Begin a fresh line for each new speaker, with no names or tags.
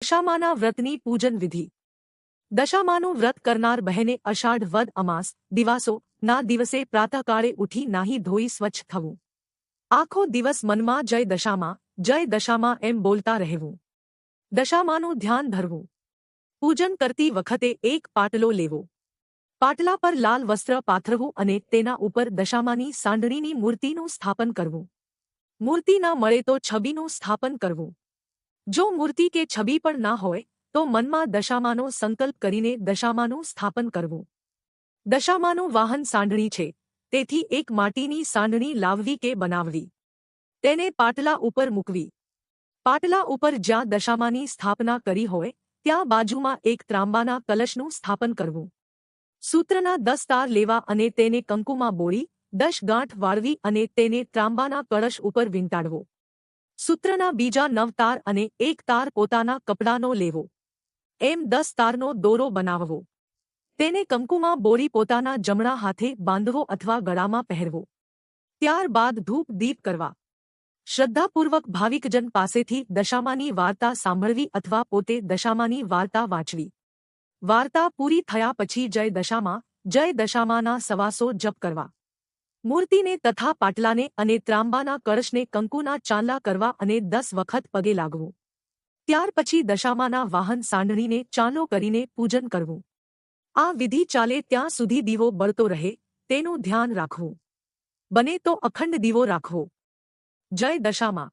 દશામાના વ્રતની પૂજન વિધિ। દશામાનું વ્રત કરનાર બહેને અષાઢ વદ અમાસ દિવાસો ના દિવસે પ્રાતઃકાળે ઉઠી નાહી ધોઈ સ્વચ્છ થવું। આખો દિવસ મનમાં જય દશામા એમ બોલતા રહેવું। દશામાનું ધ્યાન ધરવું। પૂજન કરતી વખતે એક પાટલો લેવો। પાટલા પર લાલ વસ્ત્ર પાથરવું અને તેના ઉપર દશામાની સાંઢણીની મૂર્તિનું સ્થાપન કરવું। મૂર્તિ ના મળે તો છબીનું સ્થાપન કરવું। જો મૂર્તિ કે છબી પણ ના હોય તો મનમાં દશામાનો સંકલ્પ કરીને દશામાનું સ્થાપન કરવું। દશામાનું વાહન સાંઢણી છે, તેથી એક માટીની સાંઢણી લાવવી કે બનાવવી। તેને પાટલા ઉપર મૂકવી। પાટલા ઉપર જ્યાં દશામાની સ્થાપના કરી હોય ત્યાં બાજુમાં એક ત્રાંબાના કલશનું સ્થાપન કરવું। સૂત્રના 10 તાર લેવા અને તેને કંકુમાં બોળી 10 ગાંઠ વાળવી અને તેને ત્રાંબાના કળશ ઉપર વીંટાળવો। સૂત્રના બીજા 9 તાર અને 1 તાર પોતાના કપડાનો લેવો। એમ 10 તારનો દોરો બનાવવો। તેને કંકુમાં બોળી પોતાના જમણા હાથે બાંધવો અથવા ગળામાં પહેરવો। ત્યારબાદ ધૂપ દીપ કરવા। શ્રદ્ધાપૂર્વક ભાવિકજન પાસેથી દશામાની વાર્તા સાંભળવી અથવા પોતે દશામાની વાર્તા વાંચવી। વાર્તા પૂરી થયા પછી જય દશામાના સવાસો જપ કરવા। મૂર્તિને તથા પાટલાને અને ત્રાંબાના કળશને કંકુના ચાંદલા કરવા અને 10 વખત પગે લાગવું। ત્યાર પછી દશામાના વાહન સાંઢણીને ચાંદલો કરીને પૂજન કરવું। આ વિધિ ચાલે ત્યાં સુધી દીવો બળતો રહે તેનું ધ્યાન રાખવું। બને તો અખંડ દીવો રાખવો। જય દશામા।